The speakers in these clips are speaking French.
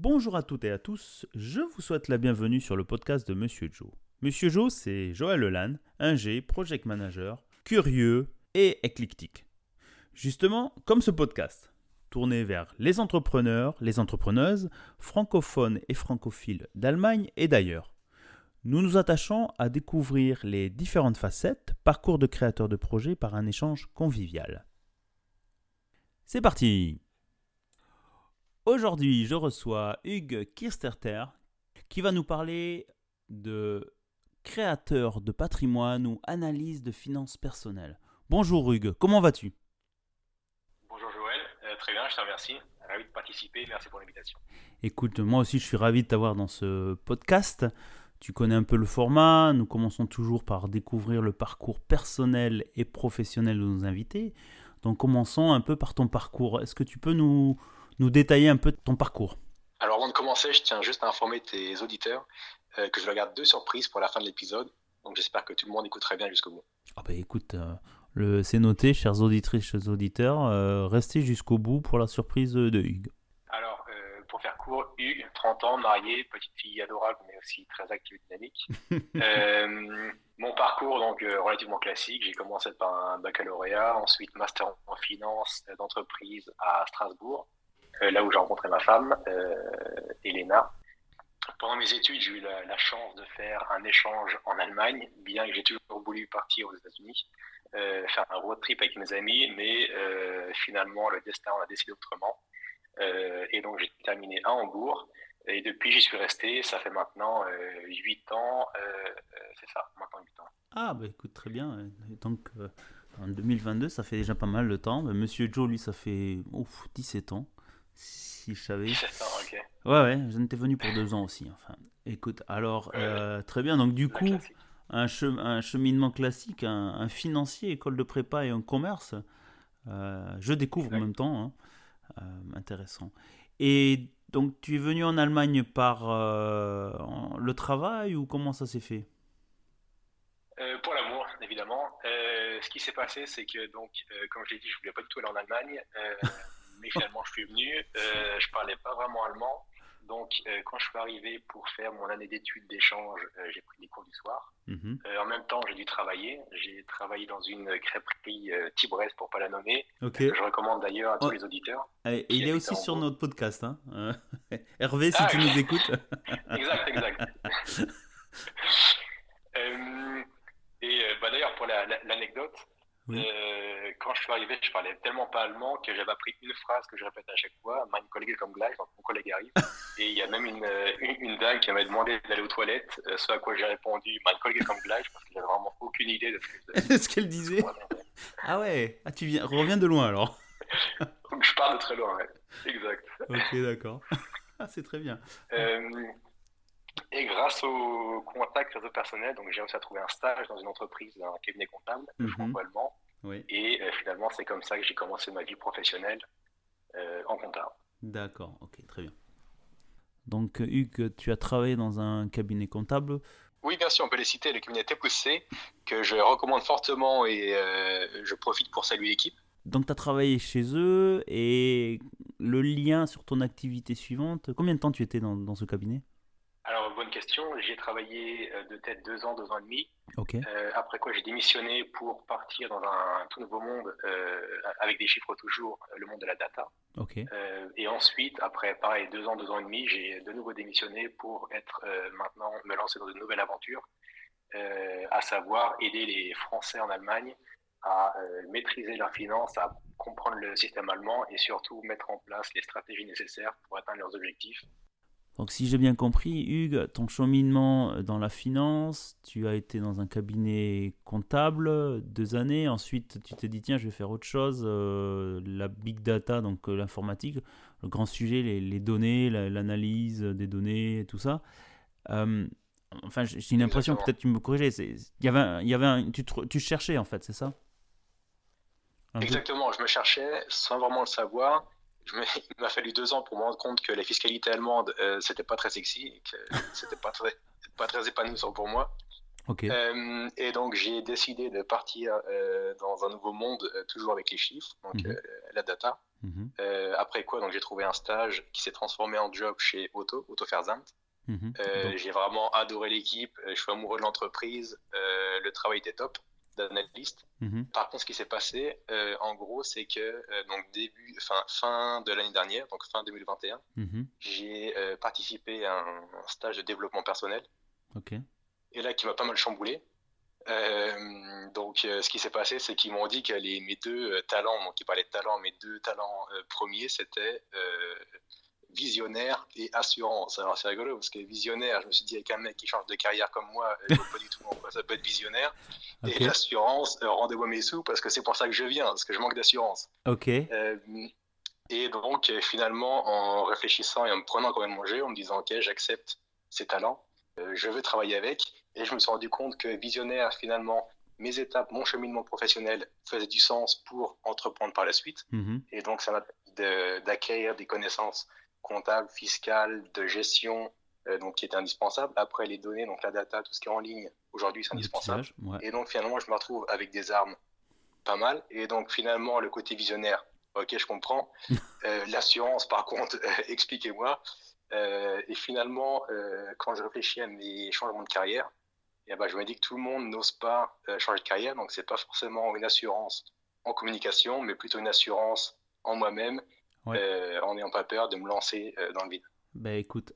Bonjour à toutes et à tous, je vous souhaite la bienvenue sur le podcast de Monsieur Joe. Monsieur Joe, c'est Joël Lelanne, ingé, project manager, curieux et éclectique. Justement, comme ce podcast, tourné vers les entrepreneurs, les entrepreneuses, francophones et francophiles d'Allemagne et d'ailleurs. Nous nous attachons à découvrir les différentes facettes, parcours de créateurs de projets par un échange convivial. C'est parti! Aujourd'hui, je reçois Hugues Kirsterter qui va nous parler de créateur de patrimoine ou analyse de finances personnelles. Bonjour Hugues, comment vas-tu? Bonjour Joël, très bien, je te remercie. Ravi de participer, merci pour l'invitation. Écoute, moi aussi je suis ravi de t'avoir dans ce podcast. Tu connais un peu le format, nous commençons toujours par découvrir le parcours personnel et professionnel de nos invités. Donc commençons un peu par ton parcours. Est-ce que tu peux nous détailler un peu ton parcours? Alors avant de commencer, je tiens juste à informer tes auditeurs que je leur garde 2 surprises pour la fin de l'épisode. Donc j'espère que tout le monde écouterait bien jusqu'au bout. Ah bah écoute, c'est noté, chères auditrices, chers auditeurs, restez jusqu'au bout pour la surprise de Hugues. Alors pour faire court, Hugues, 30 ans, marié, petite fille adorable mais aussi très active et dynamique. Mon parcours donc relativement classique, j'ai commencé par un baccalauréat, ensuite master en finance d'entreprise à Strasbourg. Là où j'ai rencontré ma femme, Elena. Pendant mes études, j'ai eu la chance de faire un échange en Allemagne, bien que j'ai toujours voulu partir aux États-Unis, faire un road trip avec mes amis, mais finalement le destin en a décidé autrement. Et donc j'ai terminé à Hambourg, et depuis j'y suis resté, ça fait maintenant 8 ans, c'est ça, maintenant 8 ans. Ah bah écoute, très bien. Donc en 2022, ça fait déjà pas mal de temps. Bah, Monsieur Joe, lui, ça fait 17 ans. Si je savais. 17 ans, ok. Ouais, je n'étais venu pour 2 ans aussi. Enfin, écoute, alors, très bien. Donc, du La coup, classique. un cheminement classique, un financier, école de prépa et un commerce. Je découvre en Exact. même temps. Intéressant. Et donc, tu es venu en Allemagne par le travail ou comment ça s'est fait? Pour l'amour, évidemment. Ce qui s'est passé, c'est que donc, comme je l'ai dit, je voulais pas du tout aller en Allemagne, mais finalement, je suis venu. Je parlais pas vraiment allemand, donc quand je suis arrivé pour faire mon année d'études d'échange, j'ai pris des cours du soir. Mhm. En même temps, j'ai dû travailler. J'ai travaillé dans une crêperie Tibresse, pour pas la nommer, Ok. que je recommande d'ailleurs à tous Ouais. les auditeurs Et qui il est habitent à aussi sur Hambourg. notre podcast. Hein. Hervé, si Ah, tu nous écoutes. exact, exact. Euh, d'ailleurs, pour l'anecdote, Oui. quand je suis arrivé, je parlais tellement pas allemand que j'avais appris une phrase que je répète à chaque fois, Mein Kollege kommt gleich, donc mon collègue arrive. Et il y a même une dame qui m'avait demandé d'aller aux toilettes, ce à quoi j'ai répondu Mein Kollege kommt gleich, parce que j'avais vraiment aucune idée de ce que Ce qu'elle disait. Ah ouais, tu reviens de loin alors. Donc je pars de très loin, ouais. Exact. Ok, d'accord. Ah, c'est très bien. Euh, et grâce au contact réseau personnel, donc j'ai réussi à trouver un stage dans une entreprise, un cabinet comptable Mhm. franco-allemand. Oui, Et finalement, c'est comme ça que j'ai commencé ma vie professionnelle en comptable. d'accord, ok, très bien. Donc, Hugues, tu as travaillé dans un cabinet comptable. Oui, bien sûr, on peut les citer, le cabinet T+C, que je recommande fortement et je profite pour saluer l'équipe. Donc, tu as travaillé chez eux et le lien sur ton activité suivante. Combien de temps tu étais dans ce cabinet? Alors, bonne question, j'y ai travaillé de peut-être 2 ans, 2 ans et demi. Ok, Après quoi, j'ai démissionné pour partir dans un tout nouveau monde, avec des chiffres toujours, le monde de la data. ok. Et ensuite, après pareil, 2 ans, 2 ans et demi, j'ai de nouveau démissionné pour être maintenant me lancer dans une nouvelle aventure, à savoir aider les Français en Allemagne à maîtriser leurs finances, à comprendre le système allemand et surtout mettre en place les stratégies nécessaires pour atteindre leurs objectifs. Donc, si j'ai bien compris, Hugues, ton cheminement dans la finance, tu as été dans un cabinet comptable 2 années. Ensuite, tu t'es dit, tiens, je vais faire autre chose, la big data, donc l'informatique, le grand sujet, les données, l'analyse des données, tout ça. Euh, enfin, j'ai une impression, Exactement. peut-être tu me corriger, tu cherchais en fait, c'est ça? Un peu. Exactement, je me cherchais sans vraiment le savoir. Il m'a fallu 2 ans pour me rendre compte que la fiscalité allemande, c'était pas très sexy, et que c'était pas très épanouissant pour moi. Ok. Et donc j'ai décidé de partir dans un nouveau monde, toujours avec les chiffres, donc Mhm. la data. Mhm. Après quoi, donc j'ai trouvé un stage qui s'est transformé en job chez Auto Versand. Mhm. Donc, J'ai vraiment adoré l'équipe, je suis amoureux de l'entreprise, le travail était top d'analyste. mhm. Par contre, ce qui s'est passé, en gros, c'est que donc fin de l'année dernière, donc fin 2021, Mhm. j'ai participé à un stage de développement personnel, Ok. et là qui m'a pas mal chamboulé. Ce qui s'est passé, c'est qu'ils m'ont dit que mes deux talents, donc ils parlaient de talents, mes deux talents premiers, c'était visionnaire et assurance. Alors c'est rigolo parce que visionnaire, je me suis dit avec un mec qui change de carrière comme moi, je vois pas du tout en quoi ça peut être visionnaire. Et Ok. l'assurance, rendez-moi mes sous parce que c'est pour ça que je viens, parce que je manque d'assurance. Ok. Euh, Finalement, en réfléchissant et en me prenant quand même mon jeu, en me disant ok, j'accepte ces talents, je veux travailler avec. Et je me suis rendu compte que visionnaire, finalement, mes étapes, mon cheminement professionnel faisait du sens pour entreprendre par la suite. Mhm. Et donc, ça m'a permis d'acquérir des connaissances comptables, fiscales, de gestion, donc qui étaient indispensables. Après, les données, donc la data, tout ce qui est en ligne, aujourd'hui, c'est indispensable. L'outillage, ouais. Et donc, finalement, je me retrouve avec des armes pas mal. Et donc, finalement, le côté visionnaire, ok, je comprends. L'assurance, par contre, expliquez-moi. Et finalement, quand je réfléchis à mes changements de carrière, et ben, je me dis que tout le monde n'ose pas changer de carrière. Donc, c'est pas forcément une assurance en communication, mais plutôt une assurance en moi-même, Ouais. en n'ayant pas peur de me lancer dans le vide. Ben écoute,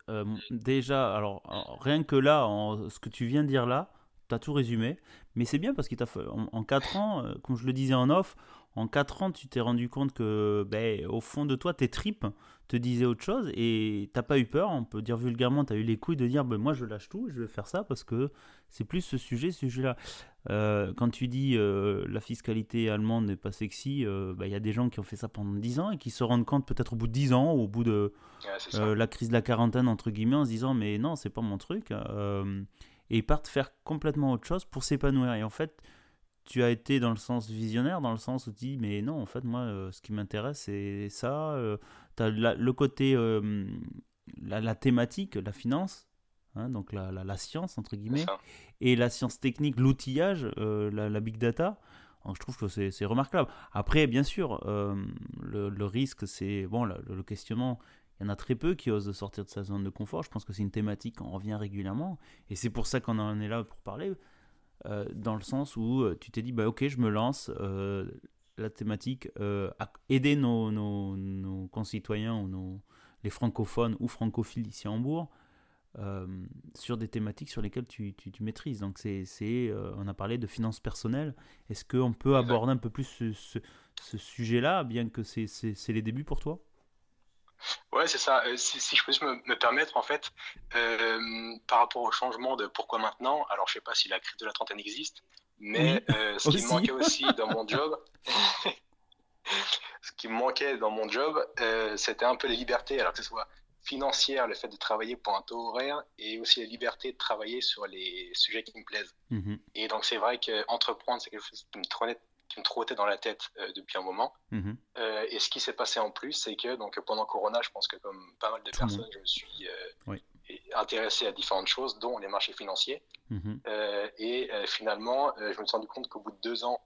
déjà, alors rien que là, ce que tu viens de dire là, tu as tout résumé, mais c'est bien parce qu'il t'a fait, en 4 ans, comme je le disais en off, en 4 ans, tu t'es rendu compte que, ben, au fond de toi, tes tripes te disaient autre chose et t'as pas eu peur, on peut dire vulgairement, tu as eu les couilles de dire, ben, moi je lâche tout, je vais faire ça parce que c'est plus ce sujet-là. Quand tu dis la fiscalité allemande n'est pas sexy, ben, il y a des gens qui ont fait ça pendant 10 ans et qui se rendent compte peut-être au bout de 10 ans, au bout de Ouais, c'est ça. la crise de la quarantaine entre guillemets en se disant mais non c'est pas mon truc et ils partent faire complètement autre chose pour s'épanouir et en fait tu as été dans le sens visionnaire dans le sens où tu dis mais non en fait moi ce qui m'intéresse c'est ça tu as le côté la thématique la finance hein, donc la science entre C'est guillemets ça. et la science technique l'outillage la big data. Donc, je trouve que c'est remarquable. Après, bien sûr, le risque, c'est bon, le questionnement. Il y en a très peu qui osent sortir de sa zone de confort. Je pense que c'est une thématique qu'on revient régulièrement. Et c'est pour ça qu'on en est là pour parler. Dans le sens où tu t'es dit, bah, ok, je me lance. La thématique, à aider nos concitoyens ou les francophones ou francophiles ici à Hambourg euh, sur des thématiques sur lesquelles tu maîtrises. Donc, on a parlé de finances personnelles. Est-ce qu'on peut Exact. aborder un peu plus ce sujet-là, bien que c'est les débuts pour toi? Ouais, c'est ça. Si je peux juste me permettre, en fait, par rapport au changement de pourquoi maintenant, alors je sais pas si la crise de la trentaine existe, Oui, mais ce qui me aussi. manquait aussi dans mon job, ce qui me manquait dans mon job, c'était un peu les libertés, alors que ce soit financière, le fait de travailler pour un taux horaire, et aussi la liberté de travailler sur les sujets qui me plaisent. Mhm, Et donc c'est vrai qu'entreprendre, c'est quelque chose qui me trottait dans la tête depuis un moment. mhm. Et ce qui s'est passé en plus, c'est que donc, pendant Corona, je pense que comme pas mal de Tout le monde. personnes, je me suis Oui. intéressé à différentes choses, dont les marchés financiers. Mhm, Finalement, je me suis rendu compte qu'au bout de 2 ans,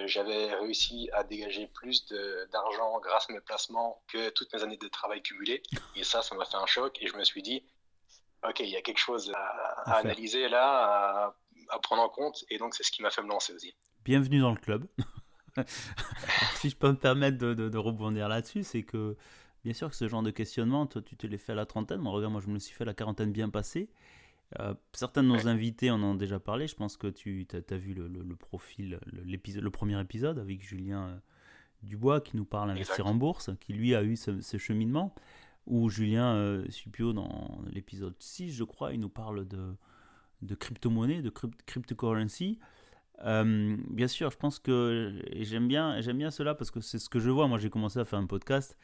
j'avais réussi à dégager plus d'argent grâce à mes placements que toutes mes années de travail cumulées. Et ça m'a fait un choc. Et je me suis dit, OK, il y a quelque chose à à faire. analyser là, à prendre en compte. Et donc, c'est ce qui m'a fait me lancer aussi. Bienvenue dans le club. Alors, si je peux me permettre de rebondir là-dessus, c'est que, bien sûr, que ce genre de questionnement, toi, tu te l'es fait à la trentaine. Moi, regarde, moi, je me le suis fait à la quarantaine bien passée. Certains de Ouais, nos invités en ont déjà parlé. Je pense que tu as vu le profil, le premier épisode avec Julien Dubois qui nous parle investir en exact. bourse, qui lui a eu ce cheminement. Ou Julien Supio dans l'épisode 6, je crois, il nous parle de crypto-monnaie, de cryptocurrency. Bien sûr, je pense que et j'aime bien cela parce que c'est ce que je vois. Moi, j'ai commencé à faire un podcast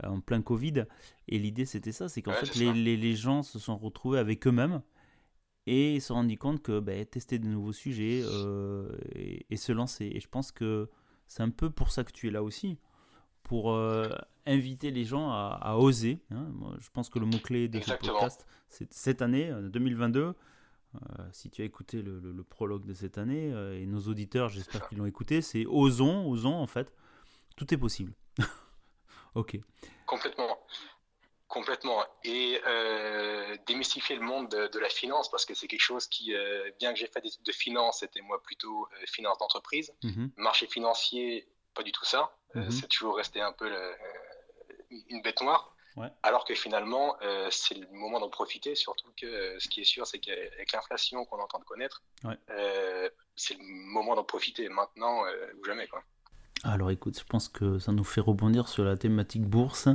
en plein Covid et l'idée c'était ça, c'est qu'en Ouais, fait c'est ça. les gens se sont retrouvés avec eux-mêmes et ils se sont rendus compte que tester de nouveaux sujets et se lancer. Et je pense que c'est un peu pour ça que tu es là aussi, pour inviter les gens à oser. Hein. Moi, je pense que le mot-clé de ce Exactement. podcast, c'est cette année, 2022. Si tu as écouté le prologue de cette année, et nos auditeurs, C'est j'espère ça. qu'ils l'ont écouté, c'est osons, osons en fait, tout est possible. Ok. Complètement. Complètement. Et démystifier le monde de la finance, parce que c'est quelque chose qui, bien que j'ai fait des études de finance, c'était moi plutôt finance d'entreprise. Mhm, Marché financier, pas du tout ça. mhm. C'est toujours resté un peu une bête noire. Ouais. Alors que finalement, c'est le moment d'en profiter, surtout que ce qui est sûr, c'est qu'avec l'inflation qu'on est en train de connaître, Ouais. c'est le moment d'en profiter maintenant ou jamais, quoi. Alors écoute, je pense que ça nous fait rebondir sur la thématique bourse.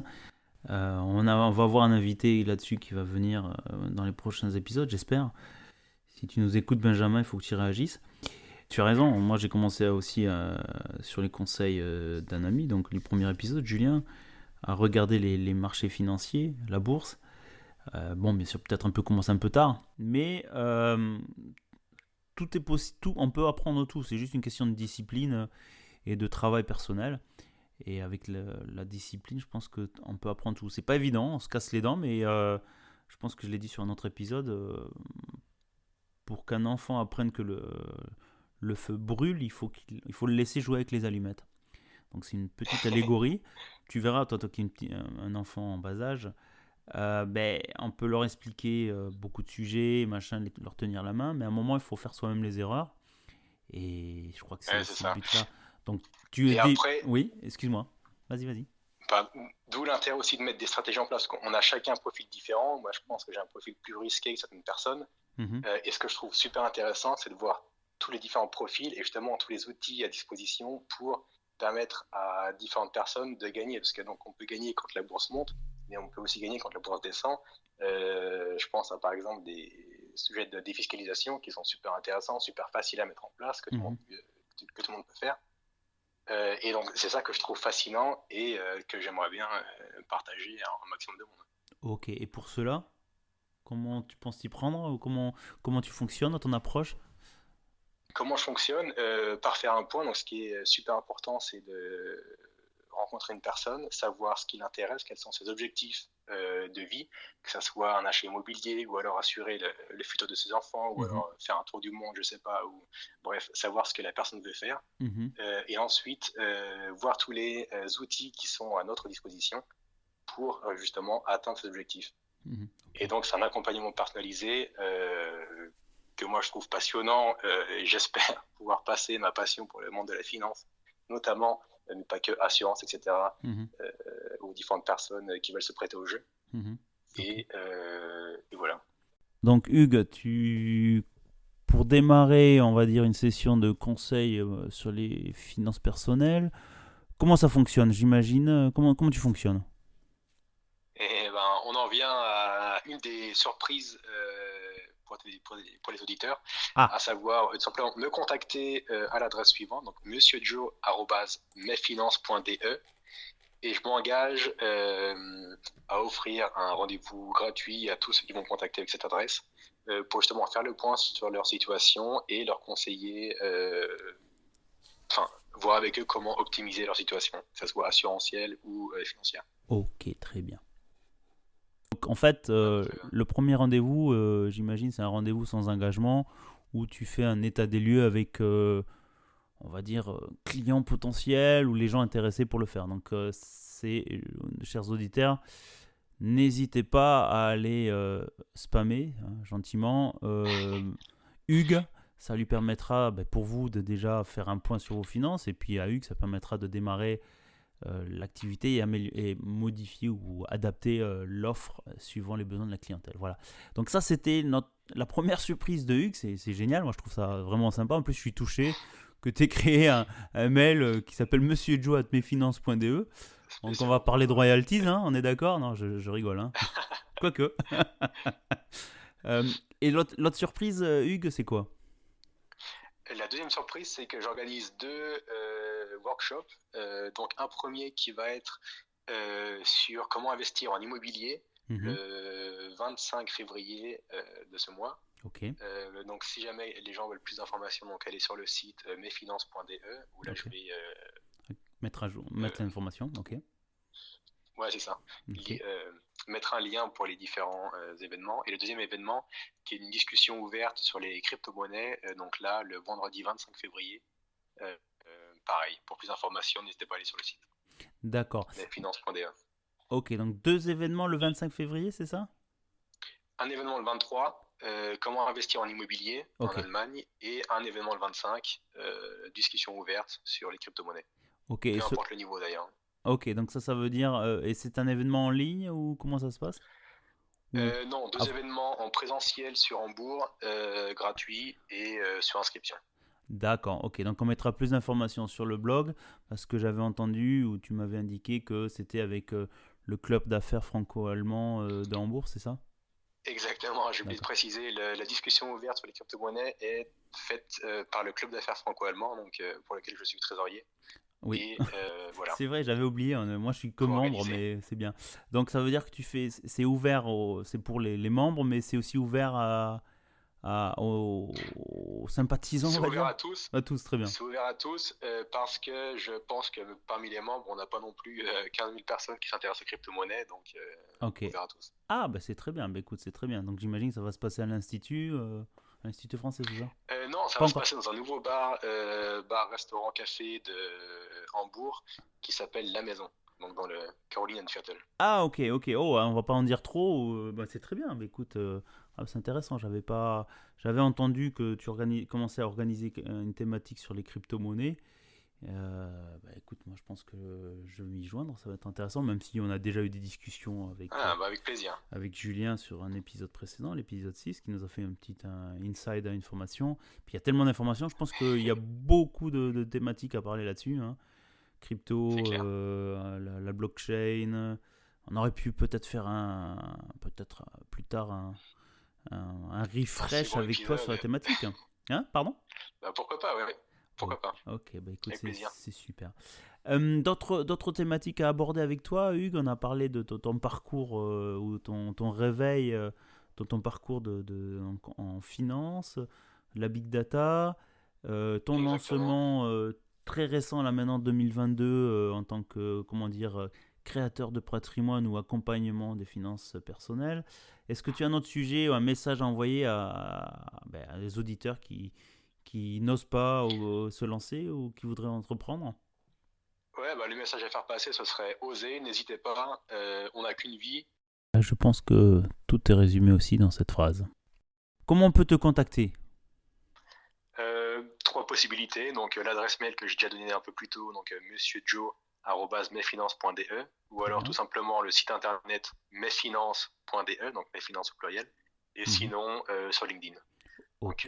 On va avoir un invité là-dessus qui va venir dans les prochains épisodes, j'espère. Si tu nous écoutes, Benjamin, il faut que tu réagisses. Tu as raison, moi j'ai commencé aussi sur les conseils d'un ami, donc le premier épisode, Julien, à regarder les marchés financiers, la bourse. Bon, bien sûr, peut-être un peu commencé un peu tard, mais tout est possible, tout, on peut apprendre tout. C'est juste une question de discipline et de travail personnel. Et avec la discipline, je pense qu'on peut apprendre tout. C'est pas évident, on se casse les dents, mais je pense que je l'ai dit sur un autre épisode. Pour qu'un enfant apprenne que le feu brûle, il faut le laisser jouer avec les allumettes. Donc c'est une petite allégorie. Tu verras, toi qui es un enfant en bas âge, ben, on peut leur expliquer beaucoup de sujets, machin, leur tenir la main, mais à un moment, il faut faire soi-même les erreurs. Et je crois que Ouais, c'est c'est le ça. but là. Donc tu es Et après, Oui, excuse-moi. Vas-y, vas-y. bah, d'où l'intérêt aussi de mettre des stratégies en place. On a chacun un profil différent. Moi, je pense que j'ai un profil plus risqué que certaines personnes. Mhm, Et ce que je trouve super intéressant, c'est de voir tous les différents profils et justement tous les outils à disposition pour permettre à différentes personnes de gagner. Parce que donc on peut gagner quand la bourse monte, mais on peut aussi gagner quand la bourse descend. Je pense à par exemple des sujets de défiscalisation qui sont super intéressants, super faciles à mettre en place, mhm. que tout le monde peut faire. Et donc c'est ça que je trouve fascinant et que j'aimerais bien partager à un maximum de monde. Ok, et pour cela, comment tu penses t'y prendre ou comment tu fonctionnes dans ton approche? Comment je fonctionne? Par faire un point. Donc, ce qui est super important, c'est de rencontrer une personne, savoir ce qui l'intéresse, quels sont ses objectifs de vie, que ce soit un achat immobilier ou alors assurer le futur de ses enfants ou Mhm, alors faire un tour du monde, je sais pas, ou bref, savoir ce que la personne veut faire. mhm, Et ensuite, voir tous les outils qui sont à notre disposition pour justement atteindre ces objectifs. mhm. Et Ok. donc, c'est un accompagnement personnalisé que moi je trouve passionnant et j'espère pouvoir passer ma passion pour le monde de la finance, notamment, mais pas que, assurance, etc., Mhm, aux différentes personnes qui veulent se prêter au jeu. mhm. Ok. Et voilà. Donc Hugues, pour démarrer, on va dire une session de conseils sur les finances personnelles, comment ça fonctionne, j'imagine? Comment tu fonctionnes? Et ben, on en vient à une des surprises pour les auditeurs, Ah, à savoir tout simplement me contacter à l'adresse suivante, donc monsieurjoe@mesfinance.de. Et je m'engage à offrir un rendez-vous gratuit à tous ceux qui vont me contacter avec cette adresse pour justement faire le point sur leur situation et leur conseiller, enfin, voir avec eux comment optimiser leur situation, que ce soit assurantielle ou financière. ok, très bien. Donc en fait, Donc, le premier rendez-vous, j'imagine, c'est un rendez-vous sans engagement où tu fais un état des lieux avec, on va dire, clients potentiels ou les gens intéressés pour le faire. Donc chers auditeurs, n'hésitez pas à aller spammer gentiment Hugues. Ça lui permettra, pour vous, de déjà faire un point sur vos finances. Et puis à Hugues, ça permettra de démarrer l'activité et modifier ou adapter l'offre suivant les besoins de la clientèle. Voilà. Donc ça, c'était la première surprise de Hugues. C'est génial. Moi, je trouve ça vraiment sympa. En plus, je suis touché que tu aies créé un mail qui s'appelle monsieurjoe@mesfinances.de. Donc on va spécialement pour parler de toi. royalties, hein, on est d'accord? Non, je rigole. Hein. Quoique. Et l'autre surprise, Hugues, c'est quoi? La deuxième surprise, c'est que j'organise deux workshops. Donc un premier qui va être sur comment investir en immobilier Mhm. le 25 février de ce mois. Ok, Donc si jamais les gens veulent plus d'informations, donc allez sur le site mesfinances.de où là ok. je vais Mettre à jour, euh, mettre l'information, ok. ouais c'est ça, Ok. mettre un lien pour les différents événements. Et le deuxième événement qui est une discussion ouverte sur les crypto-monnaies, donc là le vendredi 25 février. Pareil, pour plus d'informations, n'hésitez pas à aller sur le site. D'accord. meffinance.de. Ok, donc 2 événements le 25 février, c'est ça? Un événement le 23, comment investir en immobilier en Ok. Allemagne, et un événement le 25, discussion ouverte sur les crypto-monnaies. Ok, Peu importe le niveau d'ailleurs. ok, donc ça veut dire... et c'est un événement en ligne ou comment ça se passe? Ou... Non, Ah, deux événements en présentiel sur Hambourg, gratuits et sur inscription. d'accord, ok, donc on mettra plus d'informations sur le blog parce que j'avais entendu ou tu m'avais indiqué que c'était avec le club d'affaires franco-allemand de Hambourg, c'est ça? Exactement, j'ai oublié de D'accord. préciser, la discussion ouverte sur les crypto-monnaies est faite par le club d'affaires franco-allemand, donc pour lequel je suis trésorier. Oui, Et voilà, c'est vrai, j'avais oublié, hein, moi je suis que membre, co-organisé. mais c'est bien. Donc ça veut dire que c'est ouvert, c'est pour les membres, mais c'est aussi ouvert aux sympathisants, on C'est va ouvert dire? à tous. À tous, très bien. C'est ouvert à tous parce que je pense que parmi les membres, on n'a pas non plus 15 000 personnes qui s'intéressent aux crypto-monnaies, donc Ok. ouvert à tous. Ah, bah c'est très bien, bah écoute, c'est très bien. Donc j'imagine que ça va se passer à l'Institut français, c'est ça? Non, ça Pas va se encore. passer dans un nouveau bar, restaurant, café de Hambourg qui s'appelle La Maison, donc dans le Carolinenviertel. Ah, ok, ok. Oh, on va pas en dire trop. Bah, c'est très bien. Bah, écoute, c'est intéressant. J'avais entendu que tu commençais à organiser une thématique sur les crypto-monnaies. Bah, écoute, moi je pense que je vais m'y joindre. Ça va être intéressant, même si on a déjà eu des discussions Ah, bah avec plaisir. avec Julien sur un épisode précédent, l'épisode 6, qui nous a fait un inside à information. Puis il y a tellement d'informations, je pense qu'il y a beaucoup de thématiques à parler là-dessus, hein. C'est Crypto, clair. la blockchain. On aurait pu peut-être faire peut-être plus tard un Un refresh second avec toi sur la épisode. thématique. Hein, pardon? Bah, pourquoi pas, ouais. Ok, Pourquoi pas. ok, bah écoute, Avec plaisir. c'est super. D'autres thématiques à aborder avec toi, Hugues? On a parlé de ton parcours ou ton réveil, ton parcours en finance, la big data, ton Exactement. lancement très récent, là maintenant 2022, en tant que, comment dire, créateur de patrimoine ou accompagnement des finances personnelles. Est-ce que tu as un autre sujet ou un message à envoyer à des auditeurs qui n'osent pas se lancer ou qui voudraient entreprendre? Ouais, bah, le message à faire passer, ce serait oser, n'hésitez pas, on n'a qu'une vie. Je pense que tout est résumé aussi dans cette phrase. Comment on peut te contacter? Trois possibilités, donc l'adresse mail que j'ai déjà donnée un peu plus tôt, donc monsieurjoe@mesfinance.de, ou Très alors bien. tout simplement le site internet mesfinance.de, donc mesfinance au pluriel, et Mhm. sinon sur LinkedIn. Donc Ok.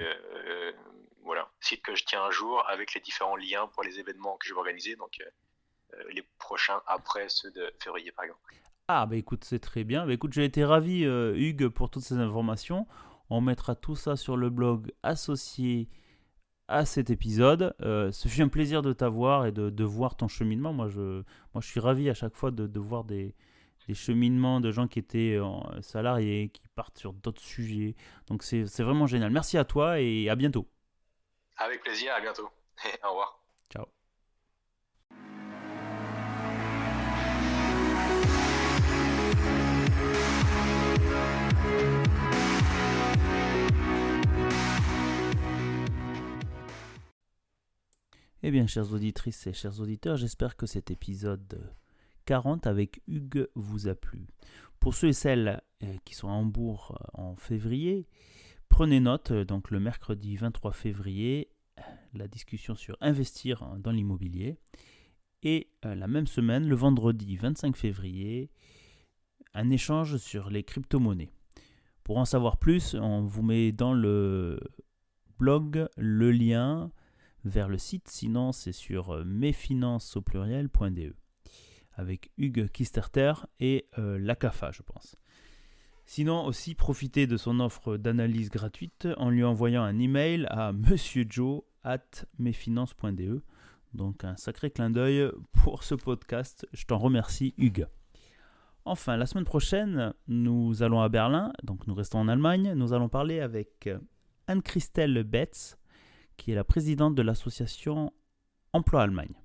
voilà, site que je tiens un jour avec les différents liens pour les événements que je vais organiser, donc les prochains après ceux de février par exemple. Ah, bah écoute, c'est très bien. Bah écoute, j'ai été ravi, Hugues, pour toutes ces informations. On mettra tout ça sur le blog associé à cet épisode. Ce fut un plaisir de t'avoir et de voir ton cheminement. Moi, je suis ravi à chaque fois de voir des cheminements de gens qui étaient salariés, qui partent sur d'autres sujets. Donc, c'est vraiment génial. Merci à toi et à bientôt. Avec plaisir, à bientôt. Au revoir. Ciao. Eh bien, chères auditrices et chers auditeurs, j'espère que cet épisode 40 avec Hugues vous a plu. Pour ceux et celles qui sont à Hambourg en février, prenez note, donc le mercredi 23 février, la discussion sur investir dans l'immobilier. Et la même semaine, le vendredi 25 février, un échange sur les crypto-monnaies. Pour en savoir plus, on vous met dans le blog le lien vers le site, sinon c'est sur mesfinances au pluriel.de avec Hugues Kisterter et la CAFA, je pense. Sinon, aussi profitez de son offre d'analyse gratuite en lui envoyant un email à monsieurjoe@mesfinances.de. Donc un sacré clin d'œil pour ce podcast. Je t'en remercie, Hugues. Enfin, la semaine prochaine, nous allons à Berlin, donc nous restons en Allemagne. Nous allons parler avec Anne-Christelle Betz, qui est la présidente de l'association Emploi Allemagne.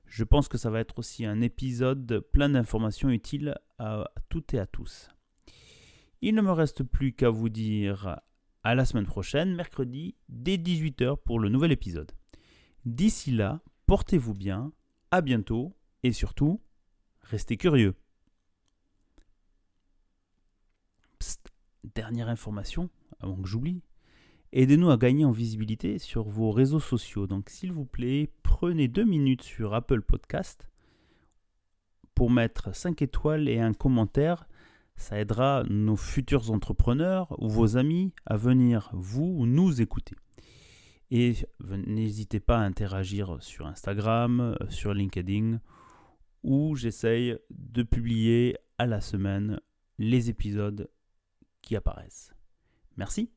Je pense que ça va être aussi un épisode plein d'informations utiles à toutes et à tous. Il ne me reste plus qu'à vous dire à la semaine prochaine, mercredi, dès 18h pour le nouvel épisode. D'ici là, portez-vous bien, à bientôt et surtout, Restez curieux. Psst, dernière information, avant que j'oublie. Aidez-nous à gagner en visibilité sur vos réseaux sociaux. Donc s'il vous plaît, prenez 2 minutes sur Apple Podcast pour mettre 5 étoiles et un commentaire. Ça aidera nos futurs entrepreneurs ou vos amis à venir nous écouter. Et n'hésitez pas à interagir sur Instagram, sur LinkedIn, où j'essaye de publier à la semaine les épisodes qui apparaissent. Merci.